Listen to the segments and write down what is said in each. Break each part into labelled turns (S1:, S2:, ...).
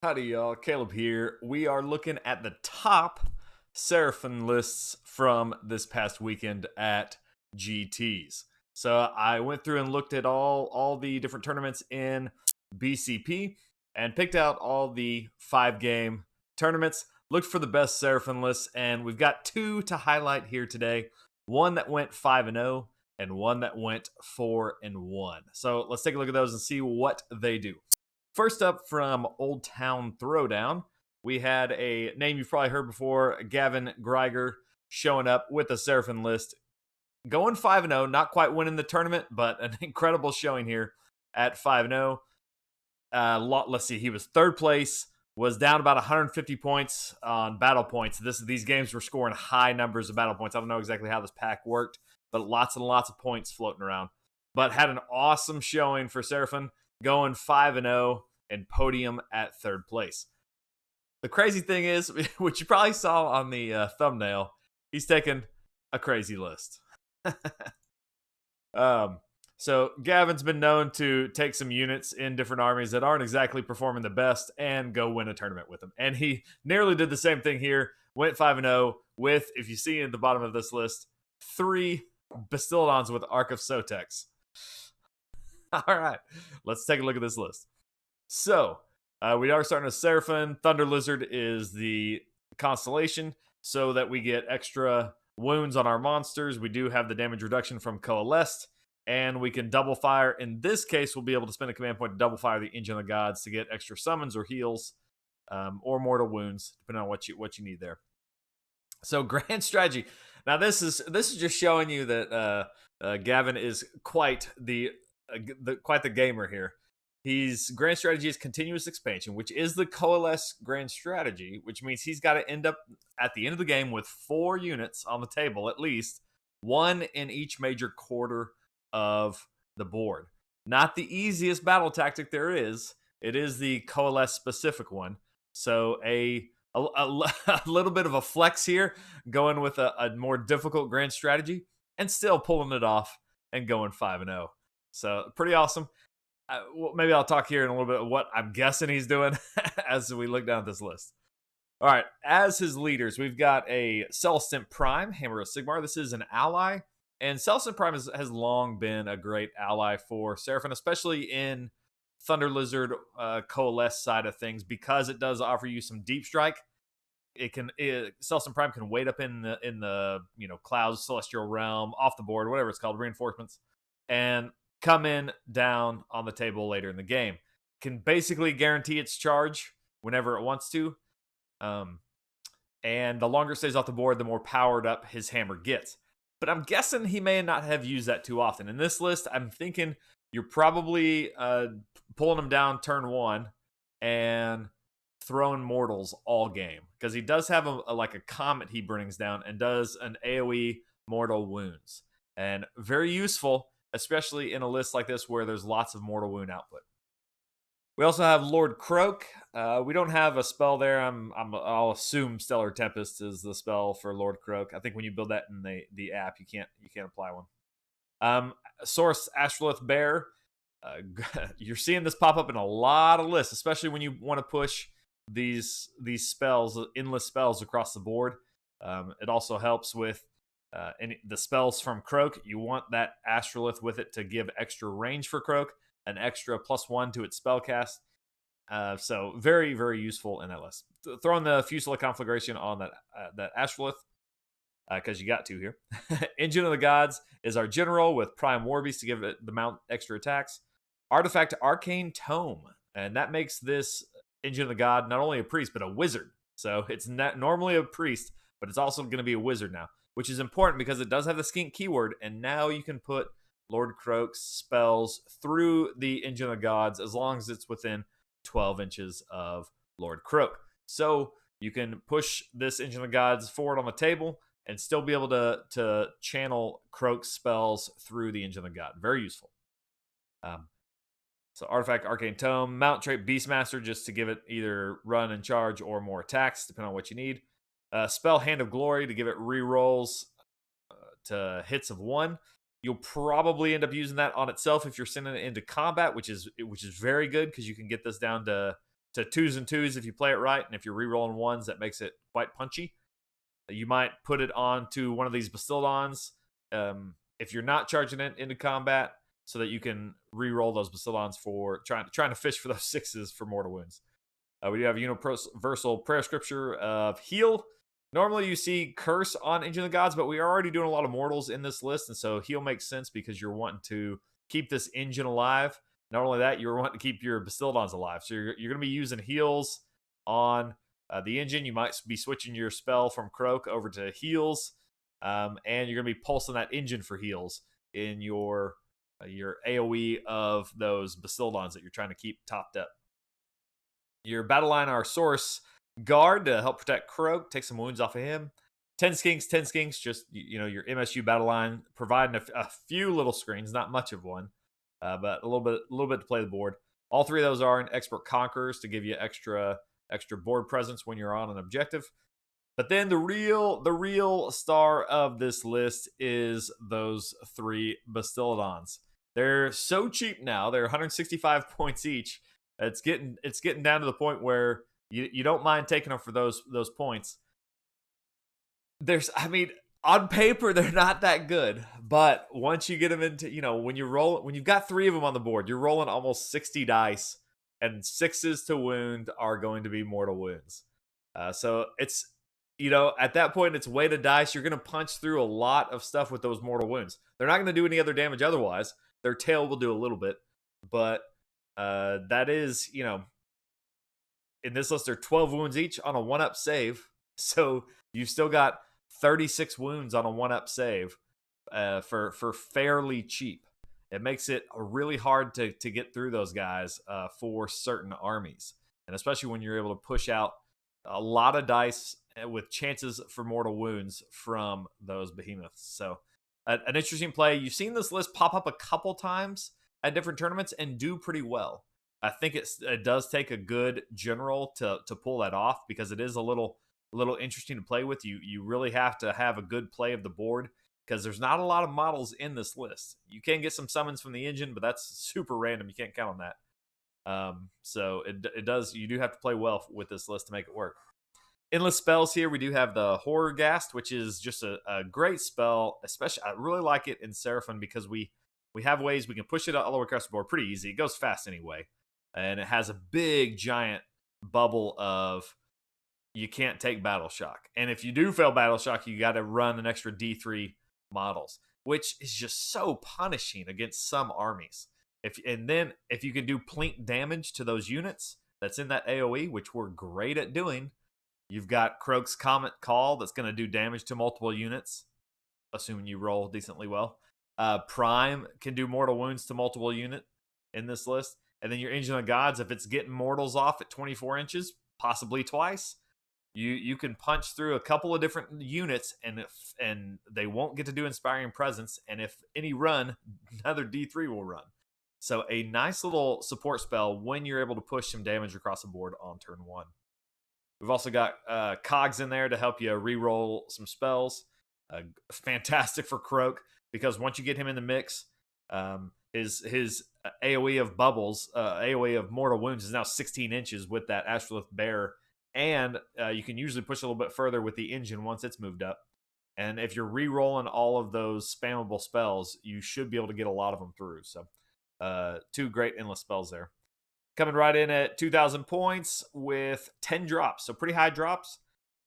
S1: Howdy, y'all. Caleb here. We are looking at the top Seraphon lists from this past weekend at GTs. So I went through and looked at all the different tournaments in BCP and picked out all the 5-game tournaments. Looked for the best Seraphon lists, and we've got two to highlight here today. One that went 5-0 and one that went 4-1. So let's take a look at those and see what they do. First up from Old Town Throwdown, we had a name you've probably heard before, Gavin Greiger, showing up with a Seraphon list. Going 5-0, not quite winning the tournament, but an incredible showing here at 5-0. Let's see, he was third place, was down about 150 points on battle points. These games were scoring high numbers of battle points. I don't know exactly how this pack worked, but lots and lots of points floating around. But had an awesome showing for Seraphon, going 5-0 and podium at third place. The crazy thing is, which you probably saw on the thumbnail, he's taken a crazy list. So Gavin's been known to take some units in different armies that aren't exactly performing the best and go win a tournament with them. And he nearly did the same thing here, went 5-0 with, if you see at the bottom of this list, 3 Bastiladons with Ark of Sotex. All right, let's take a look at this list. So, we are starting with Seraphon. Thunderlizard is the constellation so that we get extra wounds on our monsters. We do have the damage reduction from Coalesced, and we can double fire. In this case, we'll be able to spend a command point to double fire the Engine of the Gods to get extra summons or heals or mortal wounds, depending on what you need there. So, grand strategy. Now, this is just showing you that Gavin is quite the gamer here. His grand strategy is continuous expansion, which is the Coalesce grand strategy, which means he's got to end up at the end of the game with 4 units on the table, at least 1 in each major quarter of the board. Not the easiest battle tactic there is. It is the Coalesce specific one. So a little bit of a flex here, going with a more difficult grand strategy and still pulling it off and going 5-0. So pretty awesome. Well, maybe I'll talk here in a little bit of what I'm guessing he's doing as we look down at this list. All right, as his leaders, we've got a Celestant Prime, Hammer of Sigmar. This is an ally, and Celestant Prime has long been a great ally for Seraphon, especially in Thunderlizard Coalesce side of things, because it does offer you some deep strike. Celestant Prime can wait up in the clouds, celestial realm, off the board, whatever it's called, reinforcements, and come in down on the table later in the game. Can basically guarantee its charge whenever it wants to. And the longer it stays off the board, the more powered up his hammer gets. But I'm guessing he may not have used that too often. In this list, I'm thinking you're probably pulling him down turn 1 and throwing mortals all game. Because he does have a comet he brings down and does an AoE mortal wounds. And very useful, especially in a list like this where there's lots of mortal wound output. We also have Lord Kroak. We don't have a spell there. I'll assume Stellar Tempest is the spell for Lord Kroak. I think when you build that in the app, you can't apply one. Source Astrolith Bear. You're seeing this pop up in a lot of lists, especially when you want to push these spells, endless spells across the board. It also helps with the spells from Kroak. You want that Astrolith with it to give extra range for Kroak, an extra +1 to its spellcast. So very, very useful in that list. Throwing the Fusila Conflagration on that Astrolith, because you got to here. Engine of the Gods is our general with Prime Warbeast to give it the mount extra attacks. Artifact Arcane Tome, and that makes this Engine of the God not only a priest, but a wizard. So it's not normally a priest, but it's also going to be a wizard now, which is important because it does have the skink keyword, and now you can put Lord Kroak's spells through the Engine of the Gods as long as it's within 12 inches of Lord Kroak. So you can push this Engine of the Gods forward on the table and still be able to channel Kroak's spells through the Engine of the God. Very useful. So Artifact Arcane Tome, Mount Trait Beastmaster, just to give it either run and charge or more attacks, depending on what you need. Spell Hand of Glory to give it rerolls to hits of 1. You'll probably end up using that on itself if you're sending it into combat, which is very good because you can get this down to to 2s and 2s if you play it right, and if you're rerolling 1s, that makes it quite punchy. You might put it onto one of these Bastildons if you're not charging it into combat, so that you can re-roll those Bastildons for trying to fish for those 6s for mortal wounds. We do have universal prayer scripture of heal. Normally you see curse on Engine of the Gods, but we are already doing a lot of mortals in this list, and so heal makes sense because you're wanting to keep this engine alive. Not only that, you're wanting to keep your Bastildons alive. So you're going to be using heals on the engine. You might be switching your spell from Kroak over to heals, and you're going to be pulsing that engine for heals in your AoE of those Bastildons that you're trying to keep topped up. Your battle line are Source Guard to help protect Kroak, take some wounds off of him. 10 skinks, just your MSU battle line, providing a few little screens, not much of one, but a little bit to play the board. All 3 of those are in Expert Conquerors to give you extra board presence when you're on an objective. But then the real star of this list is those 3 Bastildons. They're so cheap now; they're 165 points each. It's getting down to the point where you don't mind taking them for those points. On paper they're not that good, but once you get them into, when you've got 3 of them on the board, you're rolling almost 60 dice, and 6s to wound are going to be mortal wounds. So it's, at that point it's weighted dice. You're going to punch through a lot of stuff with those mortal wounds. They're not going to do any other damage otherwise. Their tail will do a little bit, but that is, in this list, they're 12 wounds each on a 1-up save. So you've still got 36 wounds on a 1-up save for fairly cheap. It makes it really hard to get through those guys for certain armies. And especially when you're able to push out a lot of dice with chances for mortal wounds from those behemoths. So an interesting play. You've seen this list pop up a couple times at different tournaments and do pretty well. I think it does take a good general to pull that off, because it is a little interesting to play with. You really have to have a good play of the board, because there's not a lot of models in this list. You can get some summons from the engine, but that's super random. You can't count on that. So it does. You do have to play well with this list to make it work. Endless spells here. We do have the Horror Ghast, which is just a great spell. Especially, I really like it in Seraphon because we have ways we can push it all the way across the board pretty easy. It goes fast anyway. And it has a big, giant bubble of you can't take Battle Shock. And if you do fail Battle Shock, you got to run an extra D3 models, which is just so punishing against some armies. If you can do plink damage to those units that's in that AoE, which we're great at doing, you've got Kroak's Comet Call that's going to do damage to multiple units, assuming you roll decently well. Prime can do mortal wounds to multiple unit in this list. And then your Engine of Gods, if it's getting mortals off at 24 inches, possibly twice, you can punch through a couple of different units, and they won't get to do Inspiring Presence. And if any run, another D3 will run. So a nice little support spell when you're able to push some damage across the board on turn 1. We've also got Cogs in there to help you re-roll some spells. Fantastic for Kroak, because once you get him in the mix, his AoE of bubbles, AoE of mortal wounds is now 16 inches with that Astrolith Bear, and you can usually push a little bit further with the engine once it's moved up. And if you're re-rolling all of those spammable spells, you should be able to get a lot of them through. So 2 great endless spells there. Coming right in at 2,000 points with 10 drops, so pretty high drops,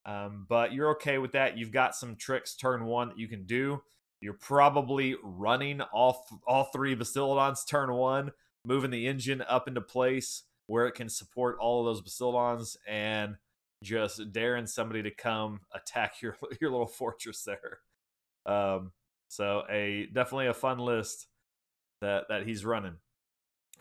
S1: but you're okay with that. You've got some tricks turn 1 that you can do. You're probably running all 3 Bastildons turn 1, moving the engine up into place where it can support all of those Bastildons, and just daring somebody to come attack your little fortress there. So definitely a fun list that he's running.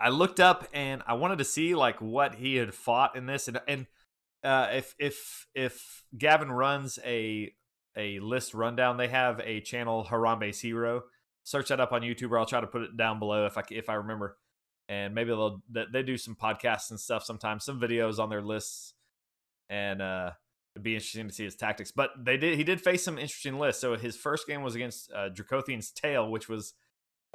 S1: I looked up and I wanted to see like what he had fought in this, and if Gavin runs a list rundown, they have a channel, Harambe's Hero. Search that up on YouTube, or I'll try to put it down below if I remember. And maybe they do some podcasts and stuff sometimes, some videos on their lists, and it'd be interesting to see his tactics. But he did face some interesting lists. So his first game was against Dracothian's Tail, which was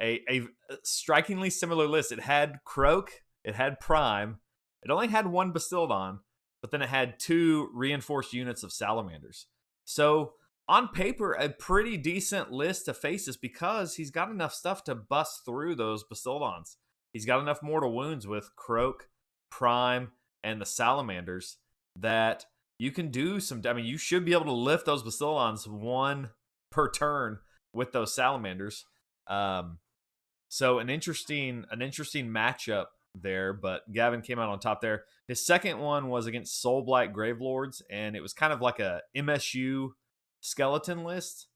S1: a strikingly similar list. It had Kroak, it had Prime, It only had one Bastildon, but then it had 2 reinforced units of Salamanders. So on paper, a pretty decent list to face this because he's got enough stuff to bust through those Bastildons. He's got enough mortal wounds with Kroak, Prime, and the Salamanders that you can do some. I mean, you should be able to lift those Bastildons 1 per turn with those Salamanders. So an interesting matchup there, but Gavin came out on top there. His second one was against Soulblight Gravelords, and it was kind of like a MSU skeleton list,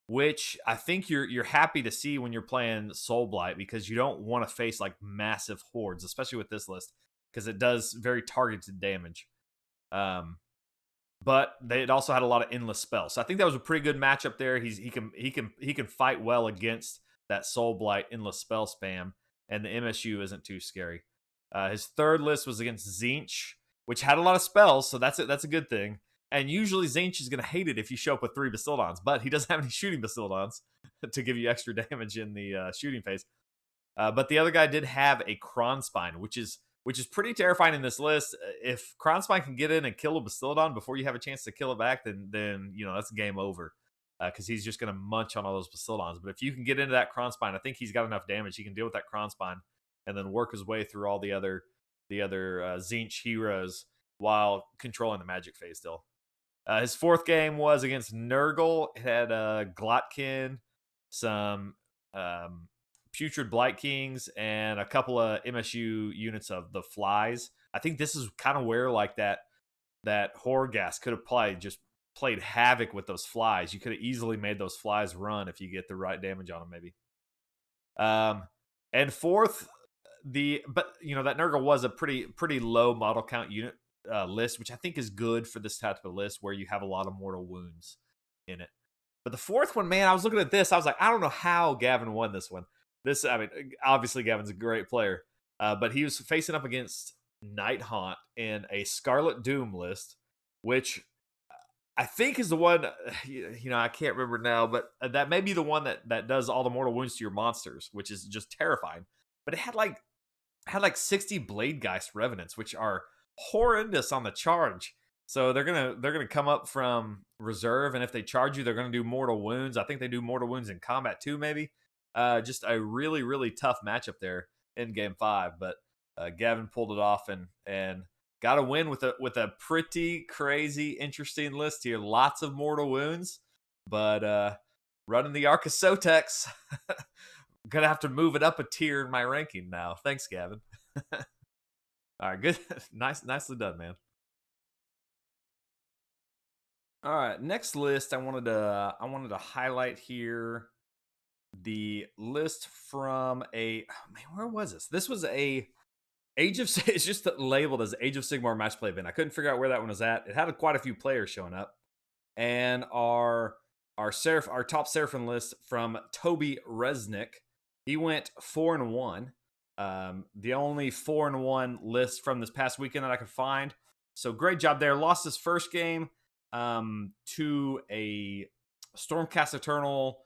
S1: which I think you're happy to see when you're playing Soulblight because you don't want to face like massive hordes, especially with this list, because it does very targeted damage. But it also had a lot of endless spells. So I think that was a pretty good matchup there. He can fight well against that Soulblight endless spell spam, and the MSU isn't too scary. His third list was against Tzeentch, which had a lot of spells, so that's a good thing. And usually Tzeentch is going to hate it if you show up with 3 Bastildons, but he doesn't have any shooting Bastildons to give you extra damage in the shooting phase. But the other guy did have a Kronspine, which is pretty terrifying in this list. If Kronspine can get in and kill a Bastildon before you have a chance to kill it back, then that's game over. Because he's just going to munch on all those Bastildons. But if you can get into that Kronspine, I think he's got enough damage. He can deal with that Kronspine and then work his way through all the other Tzeentch heroes while controlling the magic phase still. His fourth game was against Nurgle. It had Glotkin, some Putrid Blight Kings, and a couple of MSU units of the Flies. I think this is kind of where like that Horgas could have played havoc with those Flies. You could have easily made those Flies run if you get the right damage on them, maybe. And fourth, that Nurgle was a pretty low model count unit list, which I think is good for this type of list where you have a lot of mortal wounds in it. But the fourth one, man, I was looking at this. I was like, I don't know how Gavin won this one. Obviously Gavin's a great player, but he was facing up against Nighthaunt in a Scarlet Doom list, which I think is the one, I can't remember now, but that may be the one that does all the mortal wounds to your monsters, which is just terrifying. But it had like 60 Bladegeist Revenants, which are horrendous on the charge. So they're gonna come up from reserve, and if they charge you, they're gonna do mortal wounds. I think they do mortal wounds in combat too, maybe. Just a really, really tough matchup there in game 5, but Gavin pulled it off and got a win with a pretty crazy, interesting list here. Lots of mortal wounds, but running the Arc of Sotex. Gonna have to move it up a tier in my ranking now. Thanks, Gavin. All right, good. Nicely done, man. All right, next list I wanted to highlight here. The list from where was this? This was a Age of it's just labeled as Age of Sigmar match play event. I couldn't figure out where that one was at. It had quite a few players showing up, and our top Seraphon list from Toby Resnick, he went 4-1. The only 4-1 list from this past weekend that I could find. So great job there. Lost his first game to a Stormcast Eternal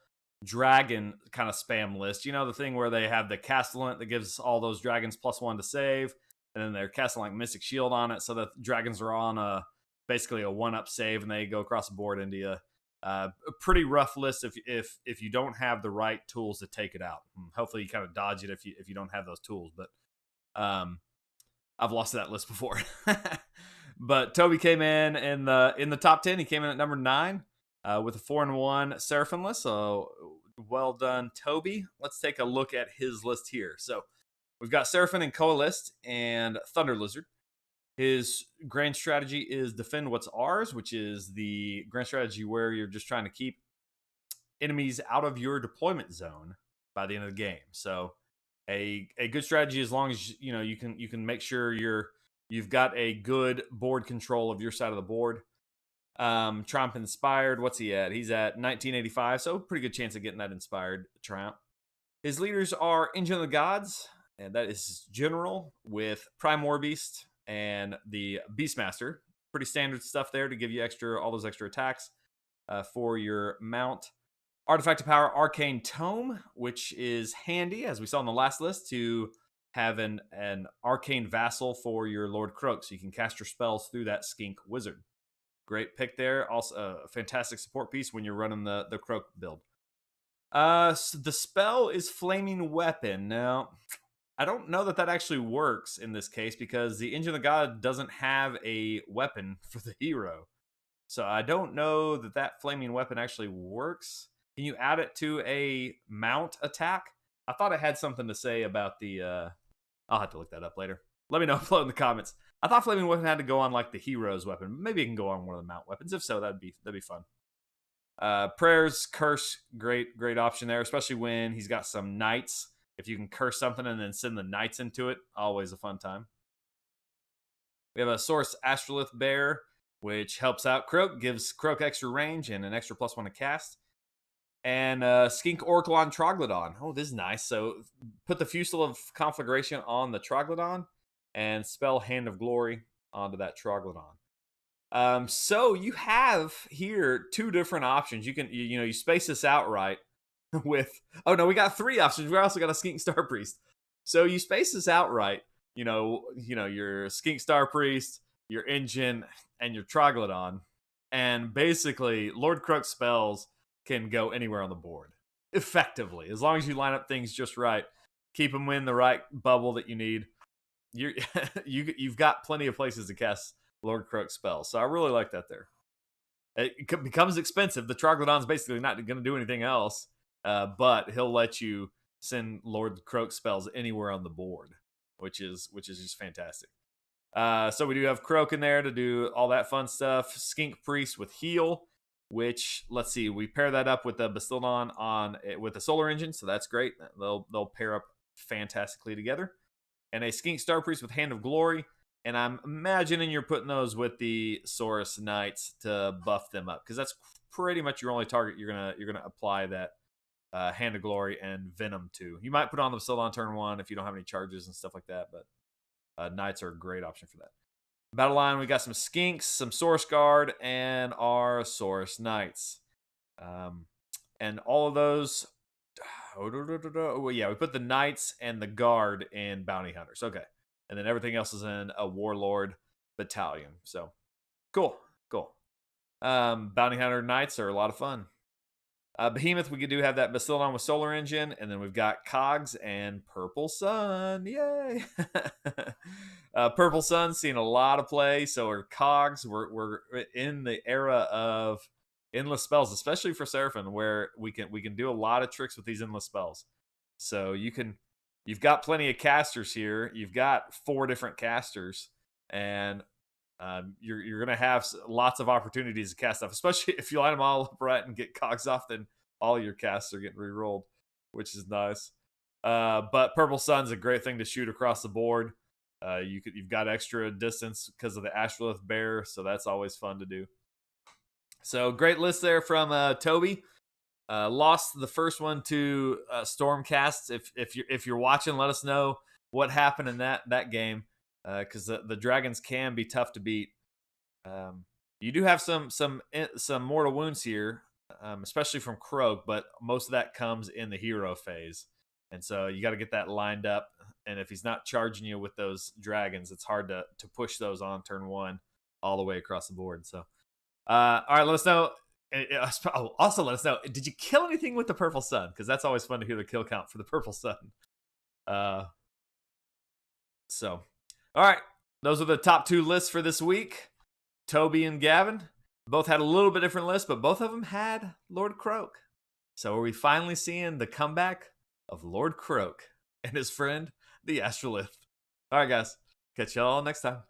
S1: dragon kind of spam list. The thing where they have the Castellant that gives all those dragons +1 to save, and then their Castellant Mystic Shield on it, so that dragons are on basically a 1-up save, and they go across the board into you. A pretty rough list if you don't have the right tools to take it out. Hopefully you kind of dodge it if you don't have those tools, but I've lost that list before. But Toby came in the top 10. He came in at number 9 with a 4-1 Seraphon list. So well done, Toby. Let's take a look at his list here. So we've got Seraphon and Coalesced and Thunderlizard. His grand strategy is defend what's ours, which is the grand strategy where you're just trying to keep enemies out of your deployment zone by the end of the game. So a good strategy, as long as you can make sure you've got a good board control of your side of the board. Triumph Inspired, what's he at? He's at 1985, so pretty good chance of getting that Inspired Triumph. His leaders are Engine of the Gods, and that is General with Prime Warbeast and the Beastmaster. Pretty standard stuff there to give you all those extra attacks for your mount. Artifact of Power, Arcane Tome, which is handy, as we saw on the last list, to having an arcane vassal for your Lord Kroak, so you can cast your spells through that skink wizard. Great pick there. Also a fantastic support piece when you're running the Kroak build. So the spell is Flaming Weapon. Now, I don't know that that actually works in this case because the Engine of God doesn't have a weapon for the hero. So I don't know that that Flaming Weapon actually works. Can you add it to a mount attack? I thought it had something to say about the... I'll have to look that up later. Let me know below in the comments. I thought Flaming Weapon had to go on like the hero's weapon. Maybe it can go on one of the mount weapons. If so, that'd be fun. Prayers, curse, great option there, especially when he's got some knights. If you can curse something and then send the knights into it, always a fun time. We have a Kroak Astrolith bear, which helps out Kroak, gives Kroak extra range and an extra +1 to cast. And Skink Orclon Troglodon. Oh, this is nice. So put the Fusel of Conflagration on the Troglodon and spell Hand of Glory onto that Troglodon. So you have here two different options. You can you space this out right with, oh no, we got three options. We also got a Skink Star Priest. So you space this out right. Your Skink Star Priest, your Engine, and your Troglodon, and basically Lord Kroak spells can go anywhere on the board effectively as long as you line up things just right. Keep them in the right bubble that you need. You've got plenty of places to cast Lord Kroak spells, so I really like that there. It becomes expensive. The Troglodon's basically not going to do anything else, but he'll let you send Lord Kroak spells anywhere on the board, which is just fantastic. So we do have Kroak in there to do all that fun stuff. Skink Priest with heal, which, let's see, we pair that up with the Bastildon with the Solar Engine, so that's great. They'll pair up fantastically together. And a Skink Star Priest with Hand of Glory, and I'm imagining you're putting those with the Saurus Knights to buff them up, because that's pretty much your only target you're gonna apply that Hand of Glory and Venom to. You might put on the Bastildon turn 1 if you don't have any charges and stuff like that, but Knights are a great option for that. Battle line, we got some Skinks, some Saurus Guard, and our Saurus Knights. And all of those... Well, yeah, we put the Knights and the Guard in Bounty Hunters. Okay. And then everything else is in a Warlord battalion. So, cool. Bounty Hunter Knights are a lot of fun. Behemoth, we could have that Bastildon with Solar Engine, and then we've got Cogs and Purple Sun. Yay! Purple Sun seeing a lot of play. So we're Cogs. We're in the era of endless spells, especially for Seraphon, where we can do a lot of tricks with these endless spells. So you've got plenty of casters here. You've got 4 different casters, and you're gonna have lots of opportunities to cast stuff, especially if you line them all up right and get Cogs off. Then all your casts are getting re-rolled, which is nice. But Purple Sun's a great thing to shoot across the board. You've got extra distance because of the Astrolith bear, so that's always fun to do. So great list there from Toby. Lost the first one to Stormcast. If you're watching, let us know what happened in that game, because the dragons can be tough to beat. You do have some mortal wounds here, especially from Kroak, but most of that comes in the hero phase, and so you got to get that lined up. And if he's not charging you with those dragons, it's hard to push those on turn 1 all the way across the board. So, all right, let us know. Also, let us know, did you kill anything with the Purple Sun? Because that's always fun to hear the kill count for the Purple Sun. So, all right, those are the top 2 lists for this week. Toby and Gavin both had a little bit different lists, but both of them had Lord Kroak. So are we finally seeing the comeback of Lord Kroak and his friend, the Astrolith? All right, guys. Catch y'all next time.